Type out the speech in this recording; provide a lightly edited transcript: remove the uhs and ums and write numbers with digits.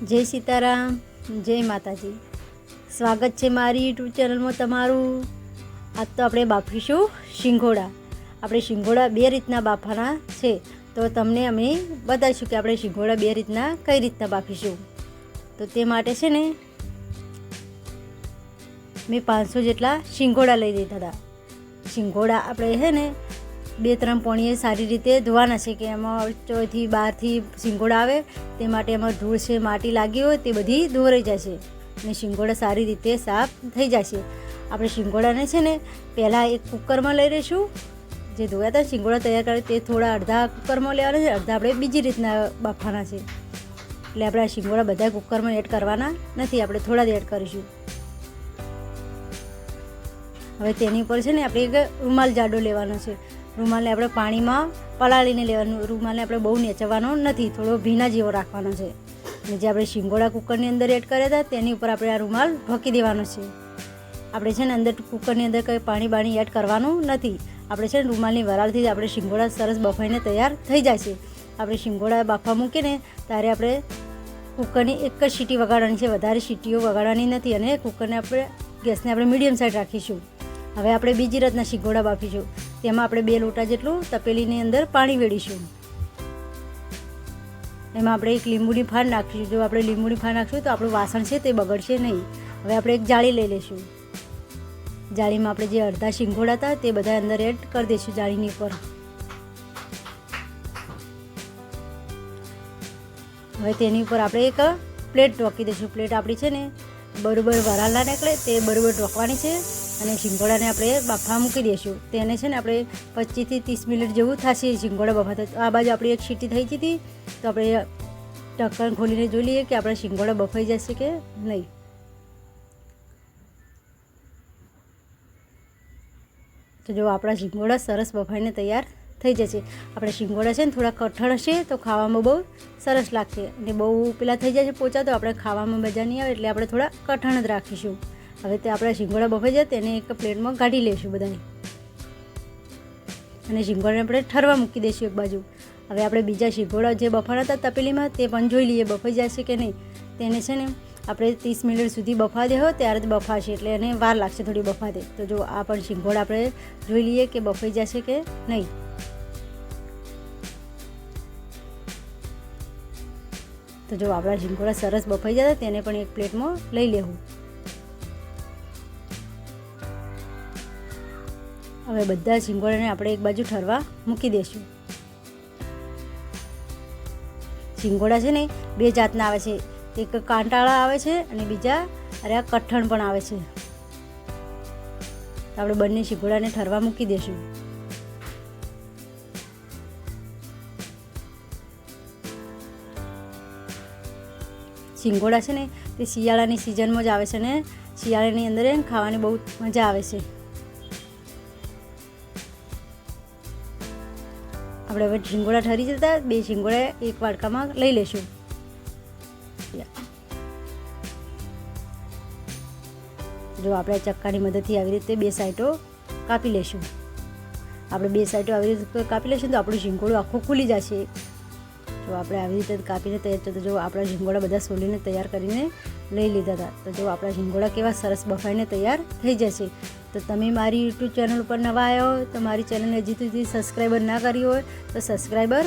જય સીતારામ, જય માતાજી। સ્વાગત છે મારી યુટ્યુબ ચેનલમાં તમારું। આજ તો આપણે બાફીશું શિંગોડા। આપણે શિંગોડા બે રીતના બાફવાના છે, તો તમને અમે બતાવીશું કે આપણે શિંગોડા બે રીતના કઈ રીતના બાફીશું। તો તે માટે છે ને મેં 500 જેટલા શિંગોડા લઈ લીધા હતા। શિંગોડા આપણે છે ને 2-3 પાણીએ સારી રીતે ધોવાના છે કે એમાં ચોથી બહારથી શિંગોડા આવે તે માટે એમાં ધૂળ છે, માટી લાગી હોય તે બધી ધોવાઈ જશે અને શિંગોડા સારી રીતે સાફ થઈ જશે। આપણે શિંગોડાને છે ને પહેલાં એક કુકરમાં લઈ લઈશું। જે ધોયા હતા શિંગોડા તૈયાર કરે તે થોડા અડધા કુકરમાં લેવાના છે, અડધા આપણે બીજી રીતના બાફવાના છે। એટલે આપણે આ શિંગોડા બધા કુકરમાં એડ કરવાના નથી, આપણે થોડા જ એડ કરીશું। હવે તેની ઉપર છે ને આપણે એક રૂમાલ જાડો લેવાનો છે। રૂમાલને આપણે પાણીમાં પલાળીને લેવાનું। રૂમાલને આપણે બહુ નેચવાનો નથી, થોડો ભીના જેવો રાખવાનો છે। અને જે આપણે શિંગોડા કુકરની અંદર એડ કર્યા હતા તેની ઉપર આપણે આ રૂમાલ ઢોકી દેવાનો છે। આપણે છે ને અંદર કુકરની અંદર કંઈ પાણી એડ કરવાનું નથી। આપણે છે ને રૂમાલની વરાળથી આપણે શિંગોડા સરસ બફાઈને તૈયાર થઈ જાય છે। આપણે શિંગોડા બાફવા મૂકીને ત્યારે આપણે કુકરની એક જ સીટી વગાડવાની છે, વધારે સીટીઓ વગાડવાની નથી। અને કુકરને આપણે ગેસને આપણે મીડિયમ સાઈડ રાખીશું। હવે આપણે બીજી રીતના શિંગોડા બાફીશું। તેમાં આપણે 2 લોટા જેટલું તપેલીની અંદર પાણી વેડીશું। એમાં આપણે એક લીંબુની ફાળ નાખીશું। જો આપણે લીંબુની ફાળ નાખીશું તો આપણું વાસણ છે તે બગડશે નહીં। હવે આપણે એક જાળી લઈ લઈશું। જાળીમાં આપણે જે અડધા શિંગોડા હતા તે બધા અંદર એડ કરી દઈશું જાળીની ઉપર। હવે તેની ઉપર આપણે એક પ્લેટ ઢોકી દઈશું। પ્લેટ આપણી છે ને બરોબર વરાળ ના નીકળે તે બરોબર ઢોકવાની છે અને શિંગોડાને આપણે બાફવા મૂકી દઈશું। તેને છે ને આપણે 25 થી 30 મિનિટ જેવું થશે શિંગોડા બફાતા। આ બાજુ આપણી એક સીટી થઈ ગઈ હતી તો આપણે ઢક્કણ ખોલીને જોઈ લઈએ કે આપણા શિંગોડા બફાઈ જશે કે નહીં। તો જો આપણા શિંગોડા સરસ બફાઈને તૈયાર થઈ જશે। આપણે શિંગોડા છે ને થોડા કઠણ હશે તો ખાવામાં બહુ સરસ લાગશે, અને બહુ પેલા થઈ જશે પોચા તો આપણે ખાવામાં મજા નહીં આવે, એટલે આપણે થોડા કઠણ જ રાખીશું। હવે તે આપણા શિંગોડા બફાઈ જાય તેને એક પ્લેટમાં કાઢી લઈશું બધાને, અને શિંગોડાને આપણે ઠરવા મૂકી દઈશું એક બાજુ। હવે આપણે બીજા શિંગોડા જે બફાણા હતા તપેલીમાં તે પણ જોઈ લઈએ બફાઈ જશે કે નહીં। તેને છે ને આપણે 30 મિનિટ સુધી બફા દે હોય ત્યારે જ બફાશે, એટલે એને વાર લાગશે થોડી બફાતે। તો જો આ પણ શિંગોડા આપણે જોઈ લઈએ કે બફાઈ જશે કે નહીં। તો જો આપણા શિંગોડા સરસ બફાઈ જતા તેને પણ એક પ્લેટમાં લઈ લેવું। હવે બધા શિંગોડાને આપણે એક બાજુ ઠરવા મૂકી દઈશું। શિંગોડા છે ને 2 જાતના આવે છે, એક કાંટાળા આવે છે અને બીજા આ કઠણ પણ આવે છે। તો આપણે બંને શિંગોડાને ઠરવા મૂકી દઈશું। શિંગોડા છે ને તે શિયાળાની સિઝનમાં જ આવે છે, અને શિયાળાની અંદર ખાવાની બહુ મજા આવે છે। આપણે હવે શિંગોડા ઠરી જતા 2 શિંગોડા એક વાડકામાં લઈ લઈશું। જો આપણે ચક્કાની મદદથી આવી રીતે 2 સાઈડો કાપી લઈશું। આપણે 2 સાઈડો આવી રીતે કાપી લઈશું તો આપણું શિંગોડું આખું ખુલી જશે। જો આપણે આવી રીતે કાપીને તૈયાર તો જો આપણા શિંગોડા બધા સોલીને તૈયાર કરીને લઈ લીધા હતા। તો જો આપણા શિંગોડા કેવા સરસ બફાઈને તૈયાર થઈ જશે। તો તમે મારી યુટ્યુબ ચેનલ ઉપર નવા આવ્યા હોય તો મારી ચેનલને હજી સુધી સબસ્ક્રાઈબર ના કરી હોય તો સબસ્ક્રાઈબર